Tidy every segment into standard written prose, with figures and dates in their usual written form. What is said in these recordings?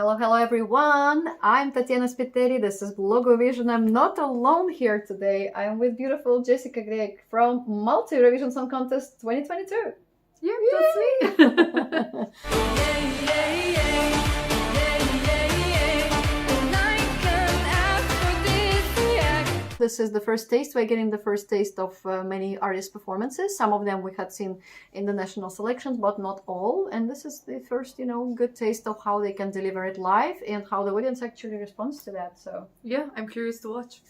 Hello, hello everyone. I'm Tatiana Spiteri. This is Blogovision. I'm not alone here today. I'm with beautiful Jessica Grech from Malta Eurovision Song Contest 2022. Yeah, that's me. This is the first taste. We're getting the first taste of many artist performances. Some of them we had seen in the national selections, but not all. And this is the first, good taste of how they can deliver it live and how the audience actually responds to that. So yeah, I'm curious to watch.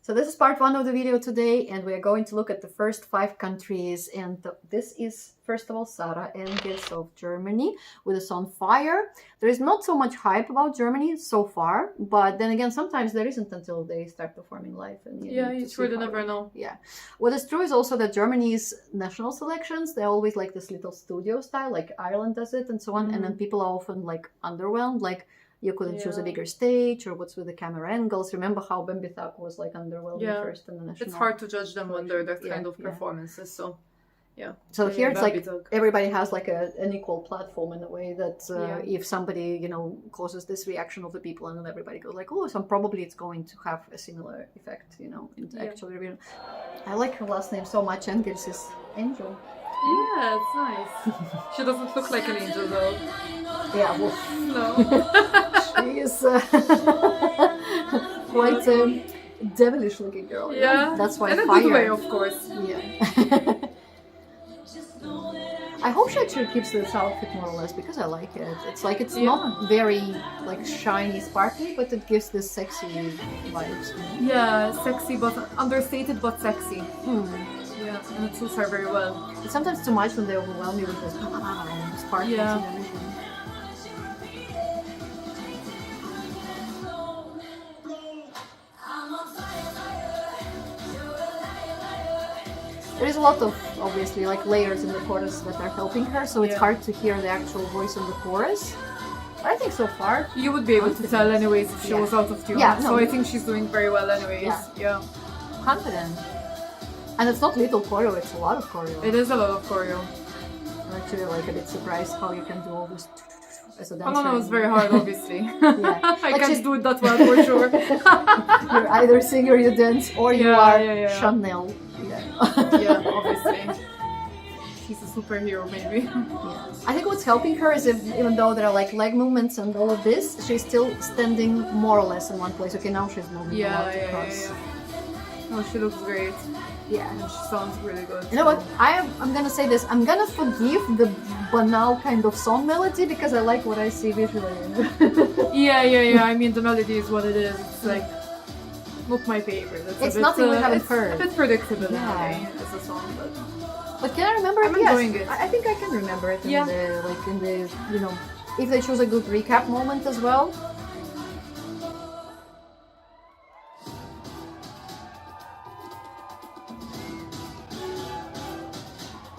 So this is part one of the video today, and we are going to look at the first 5 countries. And this is, first of all, Sarah Engels of Germany with the song Fire. There is not so much hype about Germany so far, but then again, sometimes there isn't until they start performing live. And you truly never know. Yeah. What is true is also that Germany's national selections, they're always like this little studio style, like Ireland does it and so on. And then people are often like underwhelmed, like, you couldn't choose a bigger stage, or what's with the camera angles. Remember how Bembitak was like underwhelming first in the national. It's hard to judge them under that kind of performances. So, So here it's like everybody has like an equal platform in a way that if somebody, causes this reaction of the people, and then everybody goes like, oh, so probably it's going to have a similar effect, in actual review. I like her last name so much. Engels is Angel. Yeah, it's nice. She doesn't look like an angel though. Yeah, well, no. She is quite a devilish looking girl. Yeah, that's why in a Fire. good way, of course. Yeah. I hope she actually keeps this outfit more or less because I like it. It's like it's not very like shiny, sparkly, but it gives this sexy vibes. Yeah, sexy but understated but sexy. Yeah, and it suits her very well. It's sometimes too much when they overwhelm you with this sparkles and everything. There is a lot of, obviously, like layers in the chorus that are helping her, so it's hard to hear the actual voice in the chorus. But I think so far... You would be able to tell anyways if she was out of tune. Yeah, so I think she's doing very well anyways. Yeah. Confident. And it's not little choreo, it's a lot of choreo. It is a lot of choreo. I'm actually like a bit surprised how you can do all this as a dancer. Oh no, it's very hard, obviously. I can't do it that well for sure. You're either sing or you dance, or you are Chanel. Yeah, obviously. She's a superhero, maybe. I think what's helping her is even though there are like leg movements and all of this, she's still standing more or less in one place. Okay, now she's moving a lot across. Oh, she looks great. Yeah. And she sounds really good. You know what? I'm gonna say this. I'm gonna forgive the banal kind of song melody because I like what I see visually. Yeah. I mean, the melody is what it is. It's like not my favorite. It's nothing we haven't heard. It's a bit predictable in a way as a song, but can I remember it? I'm enjoying it. I think I can remember it in the if they choose a good recap moment as well.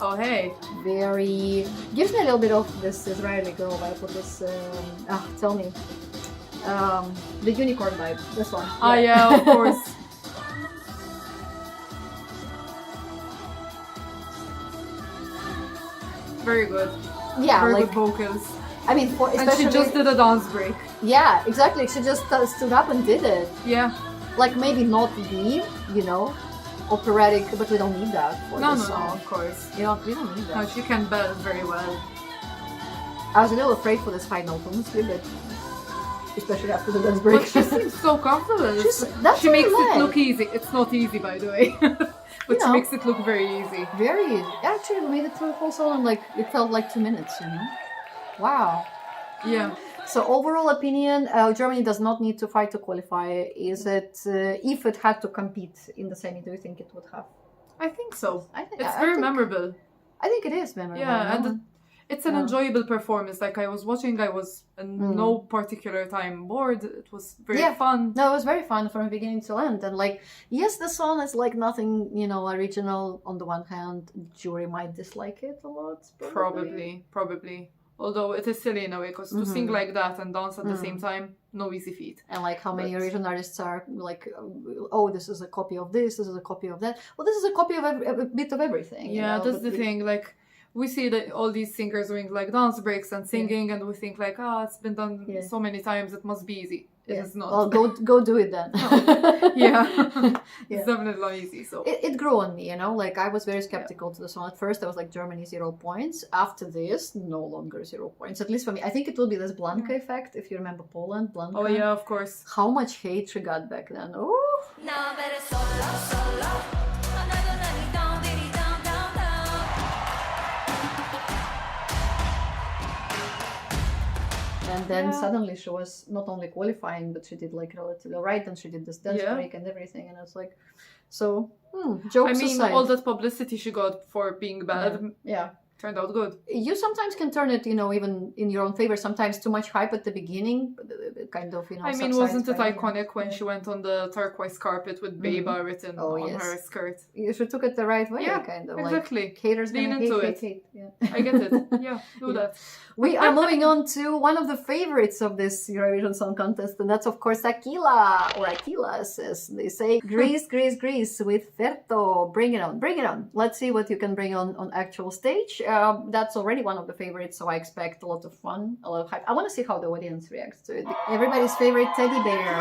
Oh hey. Very gives me a little bit of this Israeli girl vibe with this tell me. The unicorn vibe, this one. Yeah, of course. Very good. Yeah, very like good vocals. I mean, especially... And she just did a dance break. Yeah, exactly. She just stood up and did it. Yeah. Like maybe not deep, operatic, but we don't need that for this song. No, of course. We don't need that. No, she can belt very well. I was a little afraid for this final, honestly, but especially after the dance break. But she seems so comfortable. She makes it look easy. It's not easy, by the way. But she makes it look very easy. Very easy. Actually, we made it through the whole song, like it felt like 2 minutes, Wow. Yeah. So overall opinion, Germany does not need to fight to qualify. Is it, if it had to compete in the semi, do you think it would have? I think so. It's very memorable. I think it is memorable. Yeah, and it's an enjoyable performance. Like I was watching, I was in no particular time bored. It was very fun. No, it was very fun from beginning to end. And like, yes, the song is like nothing, original on the one hand. Jury might dislike it a lot. Probably. Although it is silly in a way, because to sing like that and dance at the same time, no easy feat. And like how many Eurovision artists are like, oh, this is a copy of this is a copy of that. Well, this is a copy of a bit of everything. Yeah, you know? that's the thing. Like, we see that all these singers doing like dance breaks and singing, and we think like, it's been done so many times, it must be easy. It is not. Well, go do it then. It's definitely not easy. So it grew on me, you know. Like I was very skeptical to the song at first. I was like, Germany 0 points. After this, no longer 0 points. At least for me, I think it will be this Blanka effect. If you remember Poland, Blanka. Oh yeah, of course. How much hate she got back then. Oh. And then suddenly she was not only qualifying, but she did like relatively right, and she did this dance break and everything, and I was like, so jokes aside, all that publicity she got for being bad, turned out good. You sometimes can turn it, you know, even in your own favor. Sometimes too much hype at the beginning, kind of, you know. I mean, wasn't it iconic when she went on the turquoise carpet with Beba written on her skirt? She took it the right way, kind of. Exactly. Like, haters lean gonna into hate. Yeah. I get it. Yeah, do that. We are moving on to one of the favorites of this Eurovision Song Contest, and that's of course Aquila, or Aquilas, as they say. Greece, Greece, Greece with Ferto. Bring it on, bring it on. Let's see what you can bring on actual stage. That's already one of the favorites, so I expect a lot of fun, a lot of hype. I want to see how the audience reacts to it. Everybody's favorite teddy bear.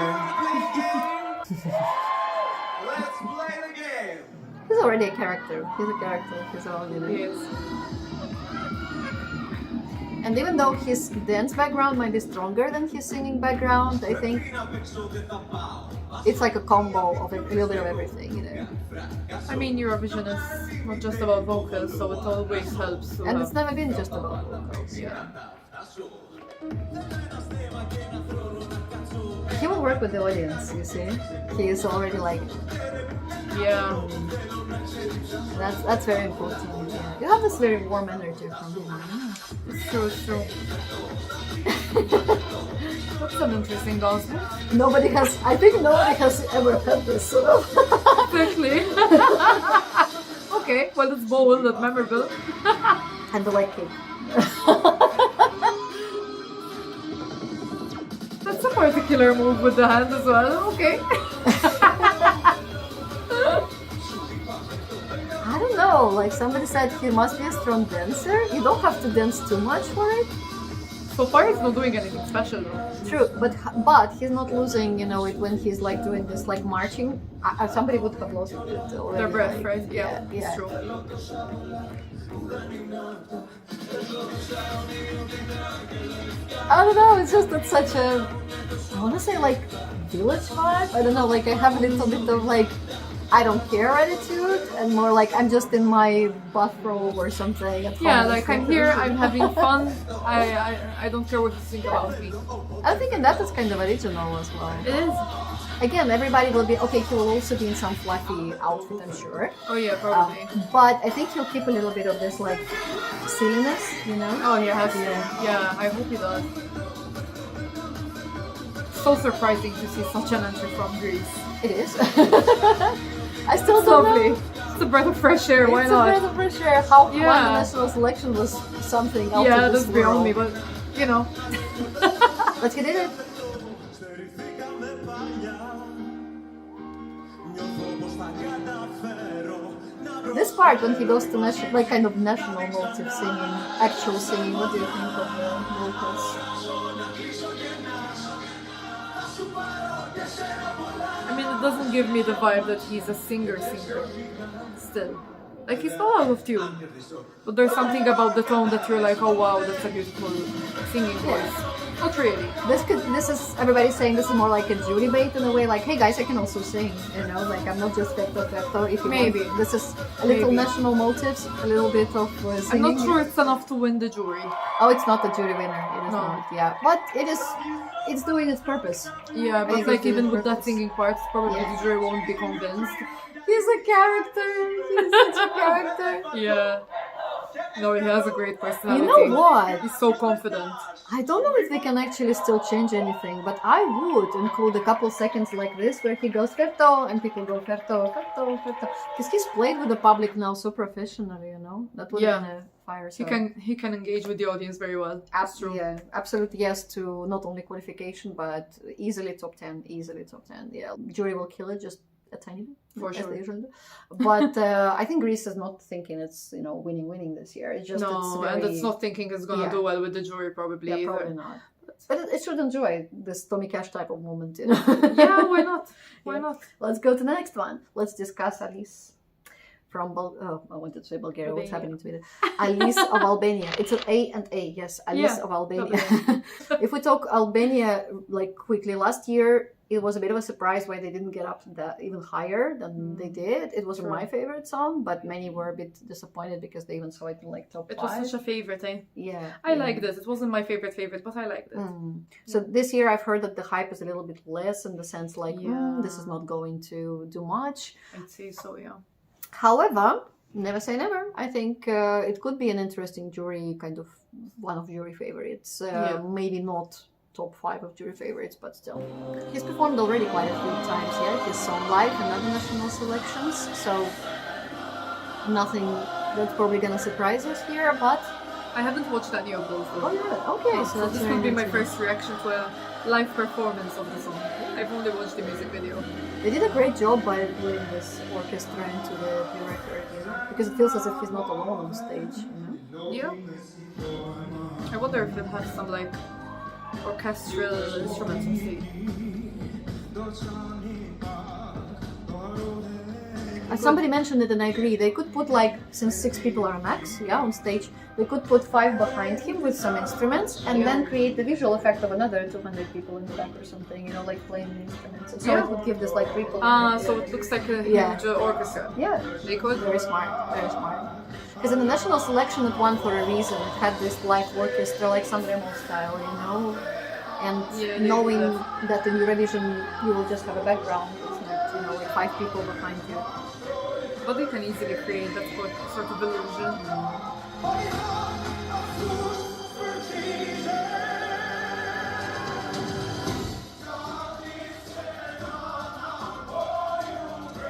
Let's play the game. He's already a character. He's a character of his own, you know. He is. And even though his dance background might be stronger than his singing background, I think it's like a combo of a little bit of everything, you know. I mean, Eurovision is not just about vocals, so it always helps. And it's never been just about vocals. Yeah. He will work with the audience, you see. He is already like... Yeah. That's very important. Yeah. You have this very warm energy from him. It's true, it's true. What's an interesting dance move? I think nobody has ever had this sort of. Exactly. Okay, well, it's bold and memorable. And the leg kick. That's a particular move with the hand as well. Okay. I don't know, like somebody said he must be a strong dancer. You don't have to dance too much for it. So far, he's not doing anything special though. True, but he's not losing, you know, it when he's like doing this like marching. Somebody would have lost it already. Their breath, like, right? Yeah, it's true. I don't know, it's just it's such a, I want to say like village vibe. I don't know, like I have a little bit of like I don't care attitude, and more like I'm just in my bathrobe or something. Yeah, like I'm here, I'm having fun. I don't care what you think about me. I think that is kind of original as well. It is. Again, everybody will be okay. He will also be in some fluffy outfit, I'm sure. Oh yeah, probably. But I think he'll keep a little bit of this like silliness, you know. Oh yeah, yeah. I hope he does. So surprising to see such an entry from Greece. It is. I still don't know. It's a breath of fresh air. Why not? It's a breath of fresh air. How the national selection was something else. Yeah, that's beyond me, but you know. But he did it. This part when he goes to like kind of national motive singing, actual singing. What do you think of the vocals? I mean, it doesn't give me the vibe that he's a singer still. Like, he's not out of tune. But there's something about the tone that you're like, oh wow, that's a beautiful singing voice. Not really. This is, everybody's saying this is more like a Judy bait in a way, like, hey guys, I can also sing, you know, like I'm not just Vector, if you Maybe. Want. This is a little national motives, a little bit of singing. I'm not sure it's enough to win the jury. Oh, it's not the jury winner, it is not, yeah. But it's doing its purpose. Yeah, but like even with that singing part, probably the jury won't be convinced. He's a character, he's such a character. Yeah. No, he has a great You personality. know what? He's so confident. I don't know if they can actually still change anything, but I would include a couple seconds like this where he goes Ferto and people go Ferto, Ferto, Ferto. Because he's played with the public now so professionally, you know? That would have been a fire. He can engage with the audience very well. That's true. Yeah, absolute yes to not only qualification, but easily top 10. Easily top 10. Yeah, jury will kill it just a tiny bit. For as sure. they usually do. But I think Greece is not thinking it's, you know, winning this year. It's just and it's not thinking it's gonna do well with the jury probably. Yeah, either. probably not. But it should enjoy this Tommy Cash type of moment, you know. Yeah, why not? Why not? Let's go to the next one. Let's discuss Alice from I wanted to say Bulgaria. Albania. What's happening to me? Alice of Albania. It's an A and A. Yes, Alice of Albania. If we talk Albania like quickly, last year it was a bit of a surprise why they didn't get up that even higher than they did. It was my favorite song, but many were a bit disappointed because they even saw it in like top 5. It was such a favorite, eh? Yeah. I like this. It wasn't my favorite, but I liked it. So this year I've heard that the hype is a little bit less in the sense like, this is not going to do much. I'd say so, yeah. However, never say never. I think it could be an interesting jury, kind of one of jury favorites. Maybe not top 5 of jury favorites, but still. He's performed already quite a few times, his song live and other national selections, so nothing that's probably gonna surprise us here, but... I haven't watched any of those though. Oh yeah, okay, so this would be my first reaction to a live performance of the song. I've only watched the music video. They did a great job by putting this orchestra into the record, you know, because it feels as if he's not alone on stage, you know? Yeah. I wonder if it has some like orchestral instruments on stage. Somebody mentioned it and I agree. They could put like, since 6 people are max, on stage, they could put 5 behind him with some instruments and then create the visual effect of another 200 people in the back or something, you know, like playing the instruments. And so it would give this like ripple. So it looks like a huge orchestra. Yeah, they could. Very smart, very smart. Because in the national selection it won for a reason. It had this live orchestra like Sanremo style, you know, and knowing that in Eurovision you will just have a background. It's not, you know, like 5 people behind you. But they can easily create that sort of illusion.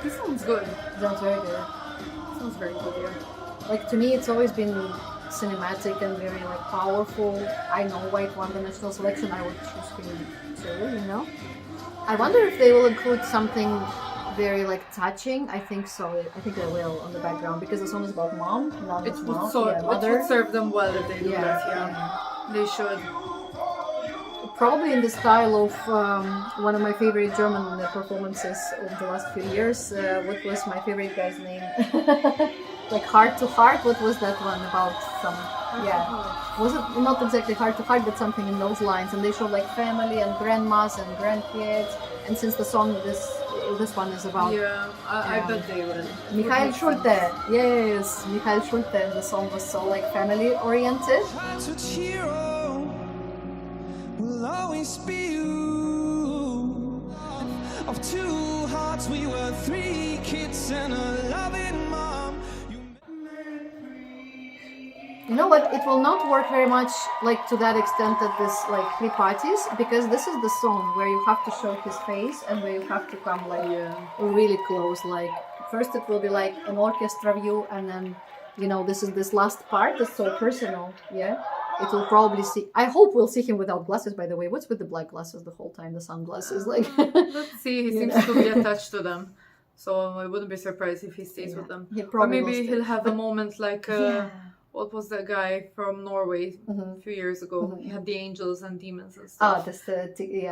This sounds good. Sounds very good. Sounds very good, yeah. Like to me, it's always been cinematic and very like powerful. I know why it won the national selection. I would choose him too, you know. I wonder if they will include something very like touching. I think so. I think they will on the background because the song is about mom. It would serve them well if they do that. Yeah, they should. Probably in the style of one of my favorite German performances of the last few years. What was my favorite guy's name? Like Heart to Heart. What was that one about? Was it not exactly Heart to Heart, but something in those lines? And they showed like family and grandmas and grandkids. And since the song this one is about I bet they will. Michael Schulte. Yes, Michael Schulte. And the song was so like family oriented. Will always be you. Of 2 hearts, we were 3 kids and a loving mom. You know what? It will not work very much like to that extent at this like 3 parties because this is the song where you have to show his face and where you have to come like really close. Like first it will be like an orchestra view and then, you know, this last part that's so personal. Yeah. It will probably see. I hope we'll see him without glasses. By the way, what's with the black glasses the whole time? The sunglasses, like. Let's see. He seems to be attached to them, so I wouldn't be surprised if he stays with them. Or maybe he'll have a moment like what was that guy from Norway a few years ago? He had the angels and demons and stuff. That's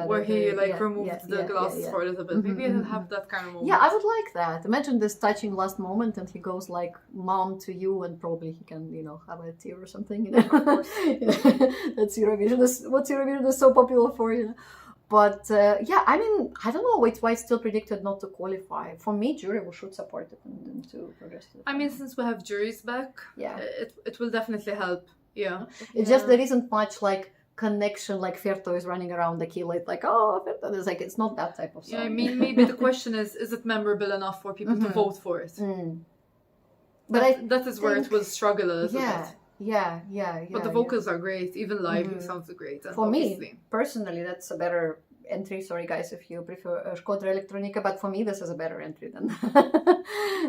where he removed the glasses for a little bit. Maybe he'll have that kind of moment. Yeah, I would like that. Imagine this touching last moment, and he goes like "mom" to you, and probably he can, you know, have a tear or something. You know, of course. That's Eurovision. What's Eurovision is so popular for, you know. But I mean, I don't know why it's still predicted not to qualify. For me, jury should support it and to progress to the I mean, since we have juries back, it will definitely help. Yeah. It's just there isn't much like connection, like Ferto is running around the key like oh, Ferto is like, it's not that type of song. Yeah, I mean, maybe the question is it memorable enough for people to vote for it? that is where it will struggle a little yeah, bit. yeah. But the vocals are great. Even live, it sounds great. And For obviously. me, personally, that's a better entry. Sorry, guys, if you prefer Škodra Elektronika, but for me, this is a better entry than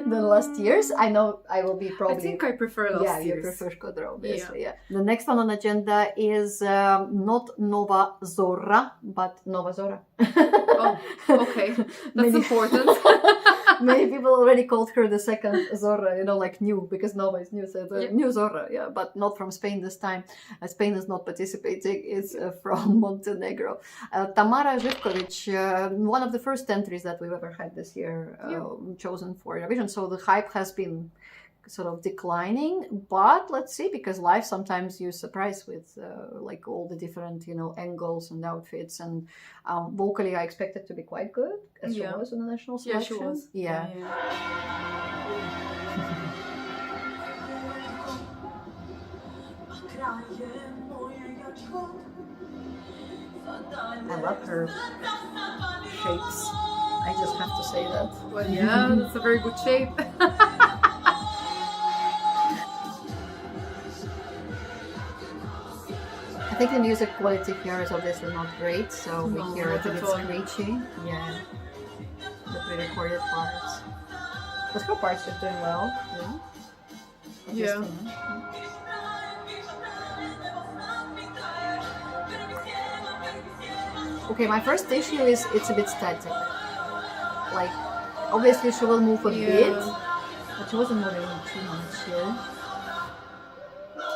than last year's. I know I will be probably. I think I prefer last yeah, year's. you prefer Škodra, obviously. Yeah. The next one on agenda is not Nova Zora, but Nova Zora. Oh, okay, that's important. Many people already called her the second Zora, you know, like new, because Nova is new, so the new Zora, yeah, but not from Spain this time. Spain is not participating, it's from Montenegro. Tamara Živković, one of the first entries that we've ever had this year, chosen for Eurovision, so the hype has been sort of declining, but let's see, because live sometimes you're surprised with like all the different, you know, angles and outfits, and vocally I expect it to be quite good, as she was in the national selection. Yeah, she was. Yeah. I love her shapes. I just have to say that. Well, yeah, that's a very good shape. I think the music quality here is obviously not great, so we hear it a bit not at all. screechy. Yeah, the pre-recorded parts. But her parts are doing well. Yeah. Obviously, Okay, my first issue is it's a bit static. Like, obviously she will move a bit, but she wasn't moving too much here.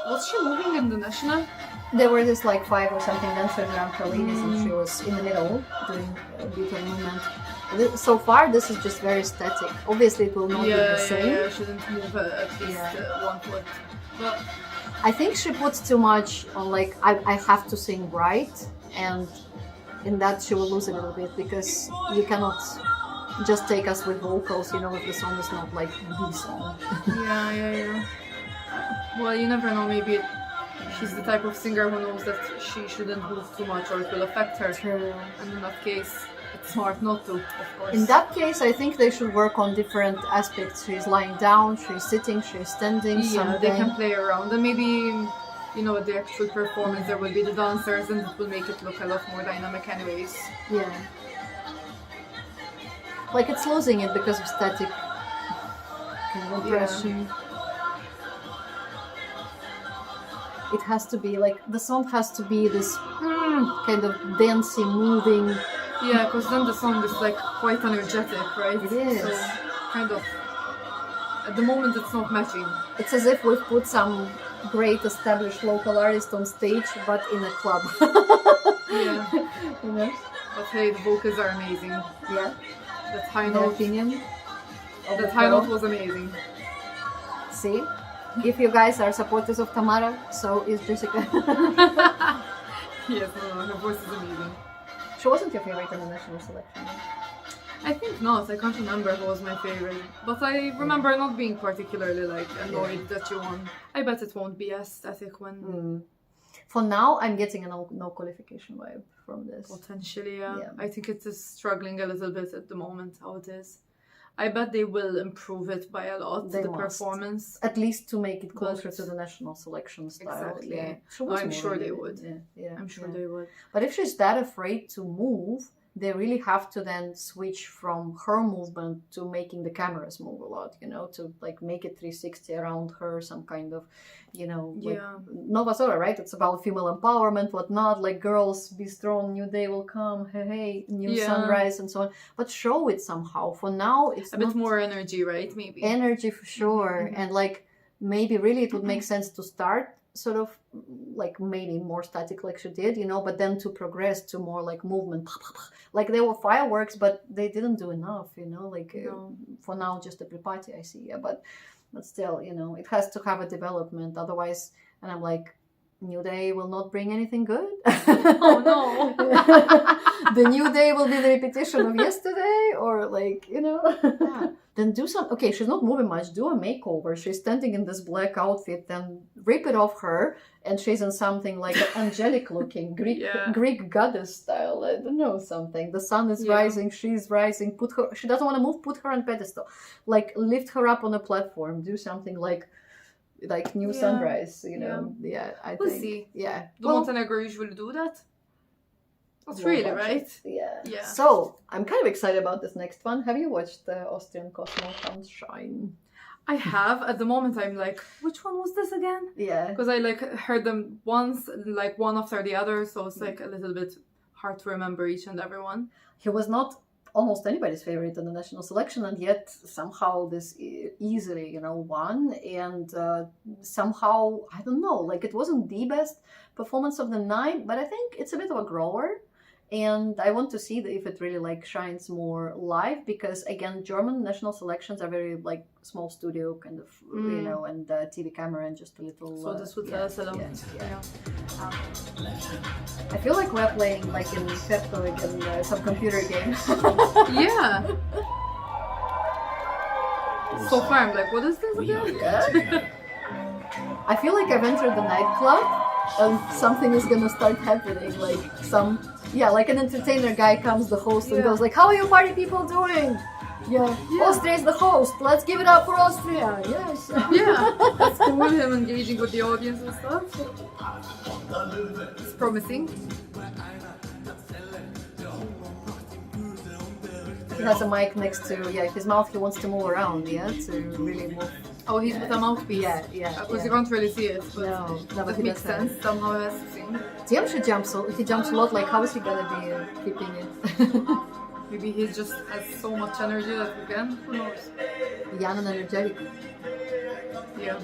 Was she moving in the national? There were just like 5 or something dancers around her ladies, and she was in the middle doing a bit of movement. So far, this is just very static. Obviously, it will not be the same. Yeah, she didn't move at least 1 foot. But I think she puts too much on, like, I have to sing right, and in that she will lose a little bit, because you cannot just take us with vocals, you know, if the song is not like the song. yeah. Well, you never know, maybe she's the type of singer who knows that she shouldn't move too much or it will affect her. True. And in that case, it's smart not to, of course. In that case, I think they should work on different aspects. She's lying down, she's sitting, she's standing, something. They can play around, and maybe, you know, at the actual performance there will be the dancers, and it will make it look a lot more dynamic anyways. Yeah. Like, it's losing it because of static kind of impression. It has to be, like, the song has to be this kind of dancing, moving. Yeah, because then the song is, like, quite energetic, right? It is. So, kind of, at the moment it's not matching. It's as if we've put some great established local artist on stage, but in a club. Yeah. You know? But hey, the vocals are amazing. Yeah. That high My note, opinion. that high note was amazing. See? If you guys are supporters of Tamara, so is Jessica. Yes, no, her voice is amazing. She wasn't your favorite in the national selection, right? I think not. I can't remember who was my favorite, but I remember not being particularly like annoyed that you won. I bet it won't be as static when For now, I'm getting a no qualification vibe from this. potentially. Yeah. Yeah. I think it is struggling a little bit at the moment how it is. I bet they will improve it by a lot. They the must. performance. At least to make it closer But- to the national selection style. Exactly. Yeah. I'm sure they would. Yeah. I'm sure they would. But if she's that afraid to move, they really have to then switch from her movement to making the cameras move a lot, you know, to like make it 360 around her, some kind of, you know, like Nova Zora, right? It's about female empowerment, whatnot, like girls, be strong, new day will come, hey, new sunrise and so on. But show it somehow. For now, it's A not bit more energy, right? Maybe. energy for sure. And like maybe really it would make sense to start sort of like maybe more static like she did, you know, but then to progress to more like movement. Like there were fireworks, but they didn't do enough, you know, like for now just a preparty I see, but still, you know, it has to have a development otherwise. And I'm like, new day will not bring anything good. Oh no. The new day will be the repetition of yesterday, or like, you know. then do some, okay, she's not moving much, do a makeover. She's standing in this black outfit, then rip it off her, and she's in something like angelic looking, Greek goddess style, I don't know, something. The sun is rising, she's rising, she doesn't want to move, put her on pedestal. Like, lift her up on a platform, do something like New Sunrise, you know. We'll see. Yeah. Do Montenegro usually do that? That's really, right? Yeah. So, I'm kind of excited about this next one. Have you watched the Austrian Cosmo Sunshine? I have. At the moment, I'm like, which one was this again? Yeah. Because I like heard them once, like one after the other, so it's like a little bit hard to remember each and every one. He was not almost anybody's favorite in the national selection, and yet somehow this easily, you know, won. And somehow, I don't know, like it wasn't the best performance of the night, but I think it's a bit of a grower. And I want to see if it really like shines more live, because again, German national selections are very like small studio kind of, you know, and TV camera and just a little. So this would tell us a lot. I feel like we're playing like in Pepto again, some computer game. Yeah. So far, I'm like, what is this again? I feel like I've entered the nightclub and something is gonna start happening, like like an entertainer guy comes, the host, and goes like, how are you party people doing? Yeah. Austria is the host, let's give it up for Austria. Yes. Yeah, that's cool, him engaging with the audience and stuff. It's promising. He has a mic next to his mouth. He wants to move around, to really move. Oh, he's with a mouthpiece. Yeah. Because you can't really see it. But no, it makes sense. Somehow he has to sing. Diemsche he jumps a lot. Like, how is he gonna be keeping it? Maybe he just has so much energy that he can. Who knows? Young and energetic. Yeah.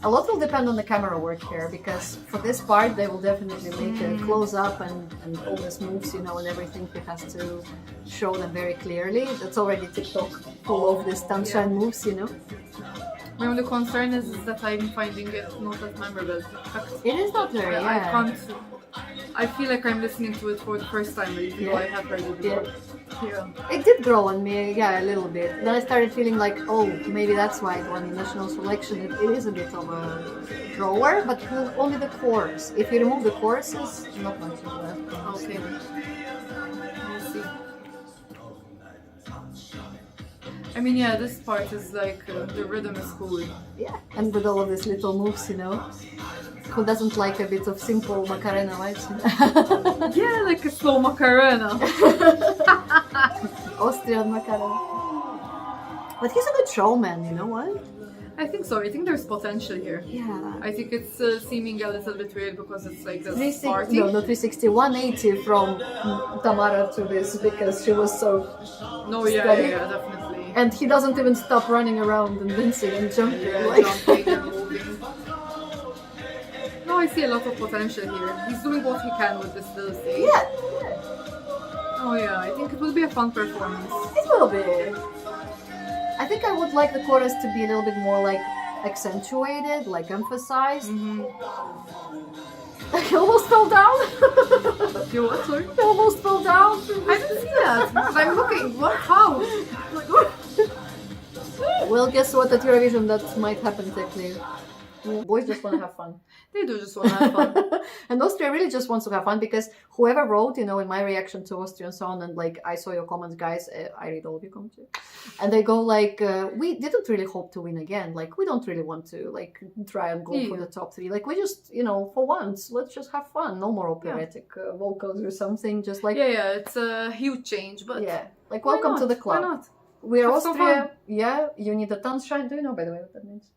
A lot will depend on the camera work here, because for this part they will definitely make a close up and all these moves, you know, and everything. He has to show them very clearly. That's already TikTok full of these sunshine moves, you know. My only concern is that I'm finding it not that memorable. It is not very, I can't. I feel like I'm listening to it for the first time, even though I have heard it before. Yeah. It did grow on me, a little bit. Then I started feeling like, oh, maybe that's why it won the national selection. It is a bit of a grower, but only the chorus. If you remove the choruses, not much of that. Okay. I see. I mean, this part is like, the rhythm is cool. Yeah, and with all of these little moves, you know. Who doesn't like a bit of simple Macarena vibes? Yeah, like a slow Macarena. Austrian Macarena. But he's a good showman, you know what? I think so. I think there's potential here. Yeah. I think it's seeming a little bit weird because it's like this party. No, not 360, 180 from Tamara to this, because she was so steady. Yeah, definitely. And he doesn't even stop running around and dancing and jumping. Jumping and moving. No, I see a lot of potential here. He's doing what he can with this little stage. Yeah. Oh yeah, I think it will be a fun performance. It will be. I think I would like the chorus to be a little bit more like accentuated, like emphasized. He almost fell down. You what, sorry? He almost fell down. I didn't see that. I'm looking. What? How? Well, guess what? At Eurovision, that might happen technically. Boys just want to have fun. They do just want to have fun. And Austria really just wants to have fun, because whoever wrote, you know, in my reaction to Austrian song, and like I saw your comments, guys, I read all of your comments too. And they go like, we didn't really hope to win again. Like, we don't really want to like try and go for the top 3. Like, we just, you know, for once, let's just have fun. No more operatic vocals or something. Just like it's a huge change, but like welcome to the club. Why not? We are Austria. Yeah, you need a Tanzschein. Do you know, by the way, what that means?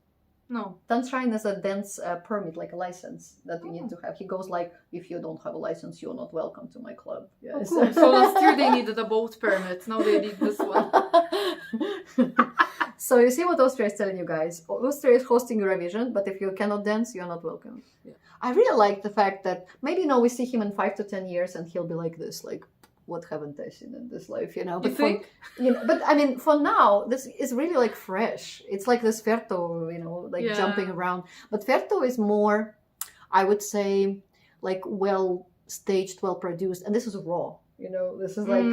No. Tanzschein is a dance permit, like a license that you need to have. He goes like, if you don't have a license, you're not welcome to my club. Yes. Oh, cool. So last year they needed a boat permit. Now they need this one. So you see what Austria is telling you guys. Austria is hosting Eurovision, but if you cannot dance, you're not welcome. Yeah. I really like the fact that maybe, you know, we see him in 5 to 10 years and he'll be like this, like, what haven't I seen in this life, you know? But you think? But I mean, for now, this is really like fresh. It's like this Ferto, you know, like jumping around. But Ferto is more, I would say, like well staged, well produced, and this is raw. You know, this is like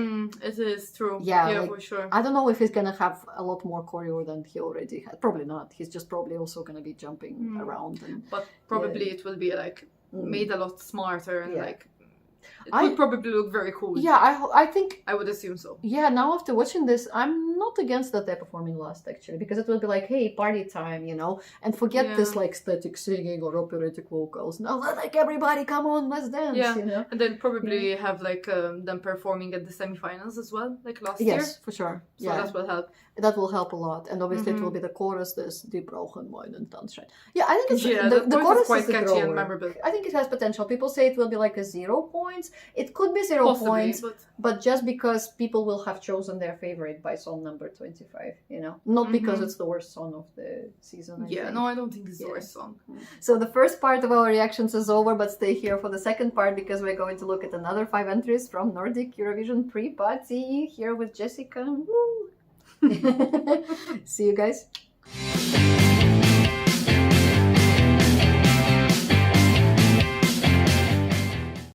it is true. Yeah, Yeah, like, for sure. I don't know if he's gonna have a lot more choreo than he already had. Probably not. He's just probably also gonna be jumping around. But probably it will be like made a lot smarter and Yeah. like it would probably look very cool. Yeah, I think. I would assume so. Yeah, now after watching this, I'm not against that they're performing Lust actually, because it will be like, hey, party time, you know, and forget this like static singing or operatic vocals. Now, like everybody, come on, let's dance. Yeah, you know? and then probably have like them performing at the semifinals as well, like last year. Yes, for sure. So that will help. That will help a lot, and obviously it will be the chorus. This Die brauchen meinen Tanzschein. Yeah, I think it's the chorus is quite catchy and memorable. I think it has potential. People say it will be like a 0 points. It could be 0 Possibly, points, but just because people will have chosen their favorite by song number 25, you know, not because it's the worst song of the season. I think. No, I don't think it's the worst song. So the first part of our reactions is over, but stay here for the second part because we're going to look at another 5 entries from Nordic Eurovision pre-party here with Jessica. Woo! See you guys.